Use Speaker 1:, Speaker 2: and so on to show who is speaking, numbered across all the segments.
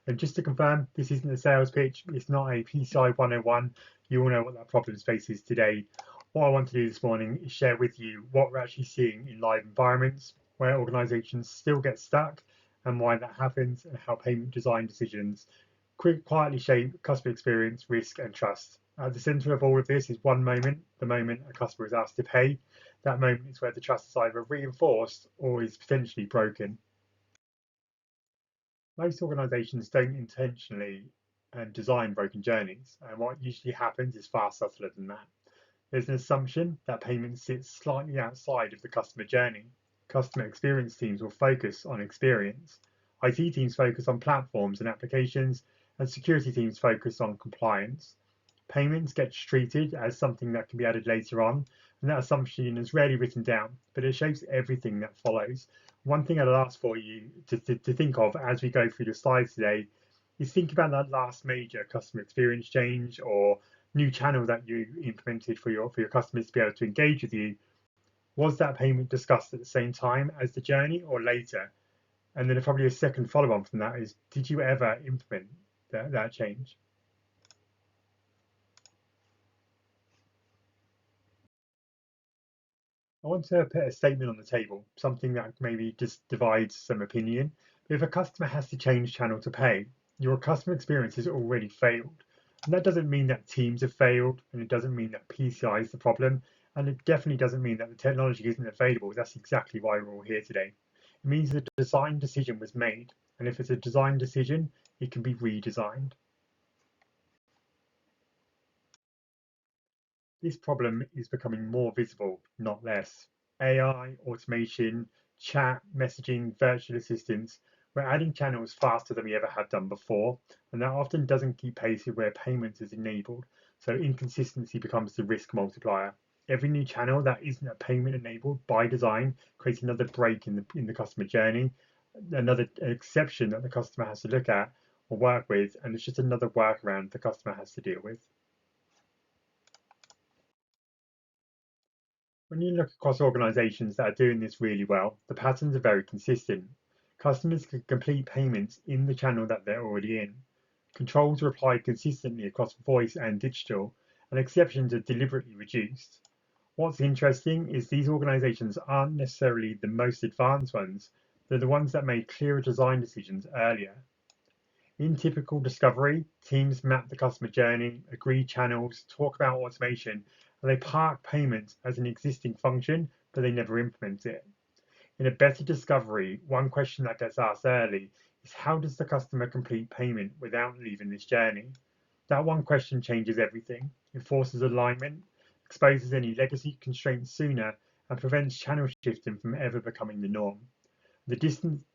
Speaker 1: And just to confirm, this isn't a sales pitch. It's not a PCI 101. You all know what that problem space is today. What I want to do this morning is share with you what we're actually seeing in live environments, where organizations still get stuck and why that happens, and how payment design decisions quietly shape customer experience, risk, and trust. At the center of all of this is one moment, the moment a customer is asked to pay. That moment is where the trust is either reinforced or is potentially broken. Most organizations don't intentionally design broken journeys, and what usually happens is far subtler than that. There's an assumption that payment sits slightly outside of the customer journey. Customer experience teams will focus on experience. IT teams focus on platforms and applications, and security teams focus on compliance. Payments get treated as something that can be added later on, and that assumption is rarely written down, but it shapes everything that follows. One thing I'd ask for you to think of as we go through the slides today is think about that last major customer experience change or new channel that you implemented for your customers to be able to engage with you. Was that payment discussed at the same time as the journey or later? And then probably a second follow on from that is, did you ever implement that change? I want to put a statement on the table, something that maybe just divides some opinion. If a customer has to change channel to pay, your customer experience has already failed. And that doesn't mean that teams have failed, and it doesn't mean that PCI is the problem, and it definitely doesn't mean that the technology isn't available. That's exactly why we're all here today. It means the design decision was made, and if it's a design decision, it can be redesigned. This problem is becoming more visible, not less. AI, automation, chat, messaging, virtual assistants, we're adding channels faster than we ever have done before, and that often doesn't keep pace with where payments is enabled, so inconsistency becomes the risk multiplier. Every new channel that isn't a payment enabled by design creates another break in the customer journey, another exception that the customer has to look at or work with, and it's just another workaround the customer has to deal with. When you look across organizations that are doing this really well, the patterns are very consistent. Customers can complete payments in the channel that they're already in. Controls are applied consistently across voice and digital, and exceptions are deliberately reduced. What's interesting is these organizations aren't necessarily the most advanced ones, they're the ones that made clearer design decisions earlier. In typical discovery, teams map the customer journey, agree channels, talk about automation, and they park payments as an existing function, but they never implement it. In a better discovery, one question that gets asked early is, how does the customer complete payment without leaving this journey? That one question changes everything. It forces alignment, exposes any legacy constraints sooner, and prevents channel shifting from ever becoming the norm. The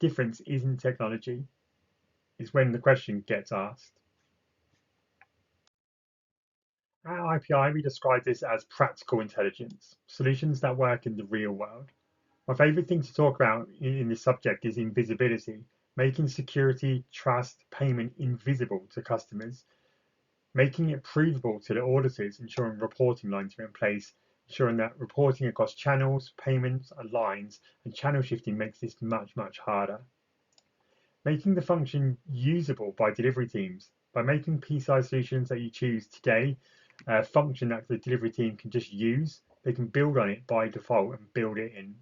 Speaker 1: difference isn't technology, is when the question gets asked. At IPI, we describe this as practical intelligence, solutions that work in the real world. My favorite thing to talk about in this subject is invisibility, making security, trust, payment invisible to customers, making it provable to the auditors, ensuring reporting lines are in place, ensuring that reporting across channels, payments, and lines, and channel shifting makes this much, much harder. Making the function usable by delivery teams, by making PCI solutions that you choose today a function that the delivery team can just use, they can build on it by default and build it in.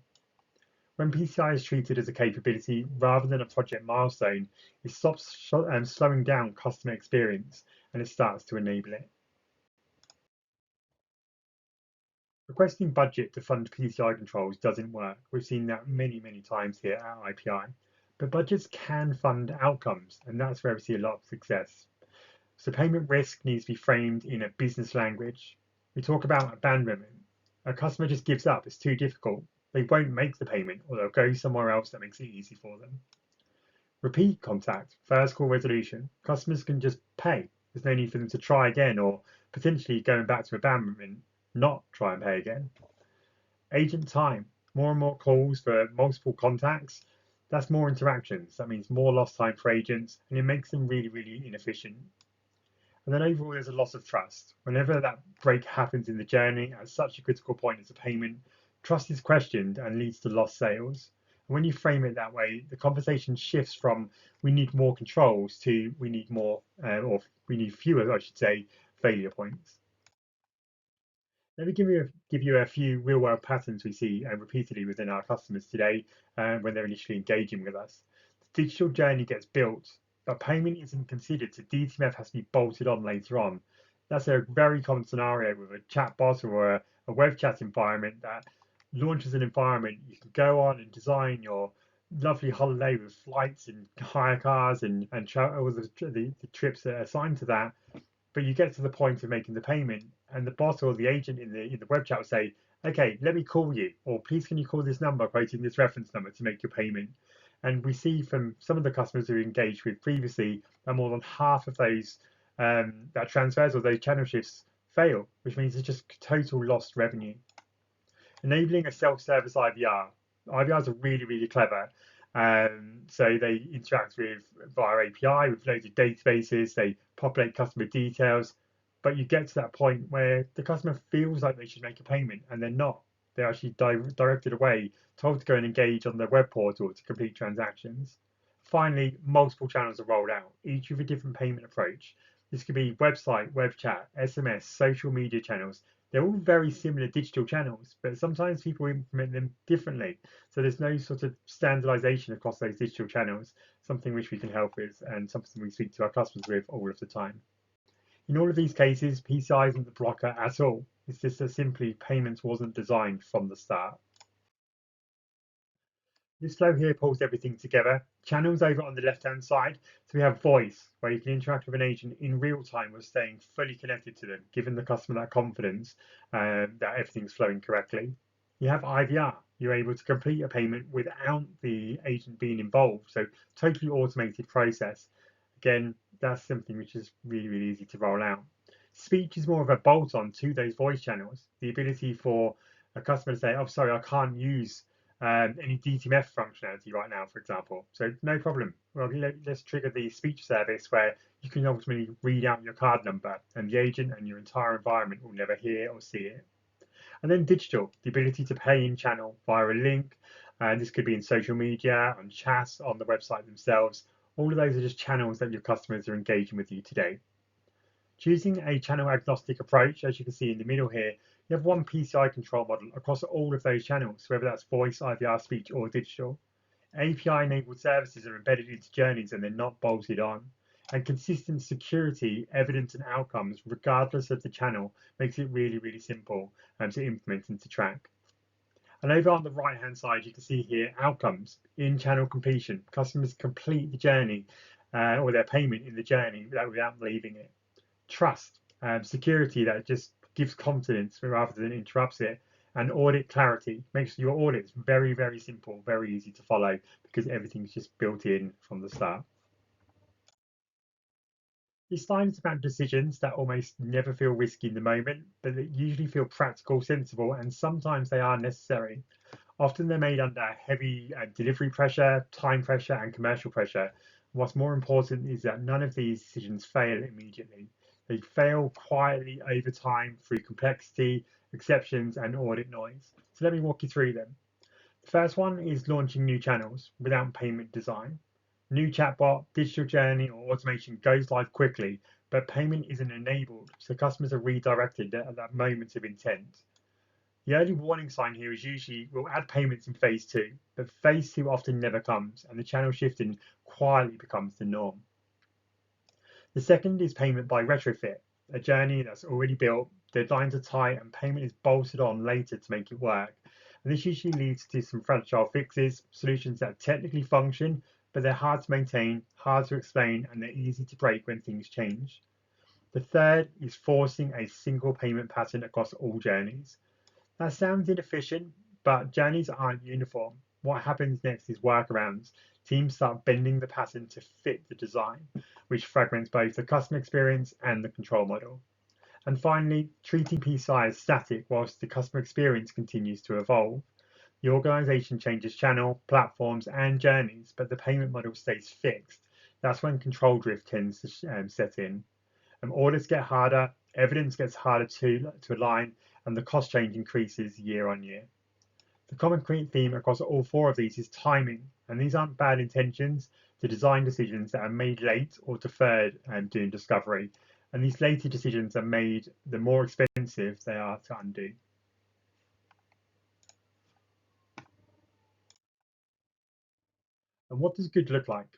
Speaker 1: When PCI is treated as a capability rather than a project milestone, it stops slowing down customer experience and it starts to enable it. Requesting budget to fund PCI controls doesn't work. We've seen that many, many times here at IPI. But budgets can fund outcomes, and that's where we see a lot of success. So payment risk needs to be framed in a business language. We talk about abandonment. A customer just gives up, it's too difficult. They won't make the payment, or they'll go somewhere else that makes it easy for them. Repeat contact, first call resolution. Customers can just pay. There's no need for them to try again, or potentially going back to abandonment, not try and pay again. Agent time, more and more calls for multiple contacts. That's more interactions. That means more lost time for agents, and it makes them really, really inefficient. And then overall, there's a loss of trust. Whenever that break happens in the journey at such a critical point as a payment, trust is questioned and leads to lost sales. And when you frame it that way, the conversation shifts from we need more controls to we need more, or we need fewer, I should say, failure points. Let me give you a few real world patterns we see repeatedly within our customers today when they're initially engaging with us. The digital journey gets built, but payment isn't considered, so DTMF has to be bolted on later on. That's a very common scenario with a chatbot or a web chat environment that launches an environment you can go on and design your lovely holiday with flights and hire cars and all the trips that are assigned to that, but you get to the point of making the payment, and the bot or the agent in the web chat will say, "Okay, let me call you," or "Please, can you call this number, quoting this reference number to make your payment?" And we see from some of the customers who engaged with previously that more than half of those that transfers or those channel shifts fail, which means it's just total lost revenue. Enabling a self-service IVR. IVRs are really clever. So they interact with via API with loads of databases. They populate customer details, but you get to that point where the customer feels like they should make a payment and they're not. They're actually directed away, told to go and engage on the web portal to complete transactions. Finally, multiple channels are rolled out, each with a different payment approach. This could be website, web chat, SMS, social media channels. They're all very similar digital channels, but sometimes people implement them differently. So there's no sort of standardization across those digital channels, something which we can help with and something we speak to our customers with all of the time. In all of these cases, PCI isn't the blocker at all. It's just that simply payments wasn't designed from the start. This flow here pulls everything together. Channels over on the left-hand side. So we have voice, where you can interact with an agent in real time with staying fully connected to them, giving the customer that confidence that everything's flowing correctly. You have IVR. You're able to complete a payment without the agent being involved. So totally automated process. Again, that's something which is really easy to roll out. Speech is more of a bolt-on to those voice channels. The ability for a customer to say, "Oh, sorry, I can't use any DTMF functionality right now," for example. So no problem. Well, let's trigger the speech service where you can ultimately read out your card number and the agent and your entire environment will never hear or see it. And then digital, the ability to pay in channel via a link. And this could be in social media, on chat, on the website themselves. All of those are just channels that your customers are engaging with you today. Choosing a channel agnostic approach, as you can see in the middle here, you have one PCI control model across all of those channels, whether that's voice, IVR, speech, or digital. API-enabled services are embedded into journeys and they're not bolted on. And consistent security, evidence, and outcomes, regardless of the channel, makes it really simple to implement and to track. And over on the right-hand side, you can see here outcomes in channel completion. Customers complete the journey or their payment in the journey without leaving it. Trust, security that just gives confidence rather than interrupts it, and audit clarity makes your audits very simple, very easy to follow because everything's just built in from the start. This slide is about decisions that almost never feel risky in the moment, but that usually feel practical, sensible, and sometimes they are necessary. Often they're made under heavy delivery pressure, time pressure, and commercial pressure. What's more important is that none of these decisions fail immediately. They fail quietly over time through complexity, exceptions, and audit noise. So let me walk you through them. The first one is launching new channels without payment design. New chatbot, digital journey, or automation goes live quickly, but payment isn't enabled, so customers are redirected at that moment of intent. The early warning sign here is usually we'll add payments in phase two, but phase two often never comes, and the channel shifting quietly becomes the norm. The second is payment by retrofit, a journey that's already built, deadlines are tight, and payment is bolted on later to make it work. And this usually leads to some fragile fixes, solutions that technically function, but they're hard to maintain, hard to explain, and they're easy to break when things change. The third is forcing a single payment pattern across all journeys. That sounds inefficient, but journeys aren't uniform. What happens next is workarounds. Teams start bending the pattern to fit the design, which fragments both the customer experience and the control model. And finally, treating PCI as static whilst the customer experience continues to evolve. The organization changes channel, platforms, and journeys, but the payment model stays fixed. That's when control drift tends to set in. Audits get harder, evidence gets harder to align, and the cost change increases year on year. The common theme across all four of these is timing, and these aren't bad intentions. The design decisions that are made late or deferred during discovery, and these later decisions are made the more expensive they are to undo. And what does good look like?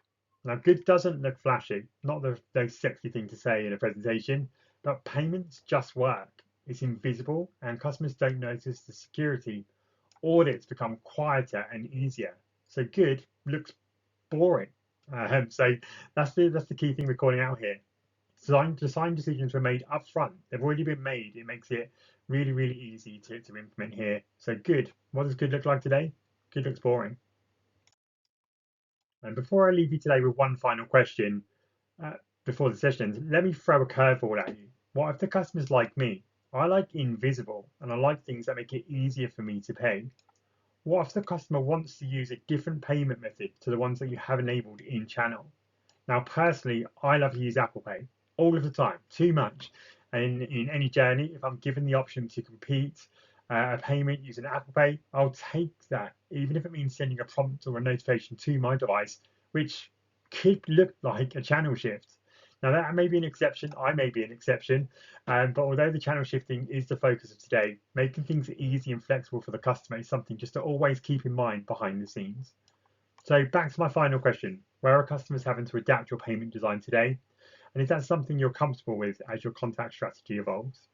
Speaker 1: Now, good doesn't look flashy, not the sexy thing to say in a presentation, but payments just work. It's invisible, and customers don't notice the security. Audits become quieter and easier. So good looks boring. So that's the key thing we're calling out here. Design decisions were made up front. They've already been made. It makes it really, really easy to implement here. So good. What does good look like today? Good looks boring. And before I leave you today with one final question, uh, before the session, let me throw a curveball at you. What if the customer's like me? I like invisible and I like things that make it easier for me to pay. What if the customer wants to use a different payment method to the ones that you have enabled in channel? Now, personally, I love to use Apple Pay all of the time, too much. And in any journey, if I'm given the option to complete a payment using Apple Pay, I'll take that, even if it means sending a prompt or a notification to my device, which could look like a channel shift. Now, that may be an exception, I may be an exception, but although the channel shifting is the focus of today, making things easy and flexible for the customer is something just to always keep in mind behind the scenes. So back to my final question, where are customers having to adapt your payment design today? And is that something you're comfortable with as your contact strategy evolves?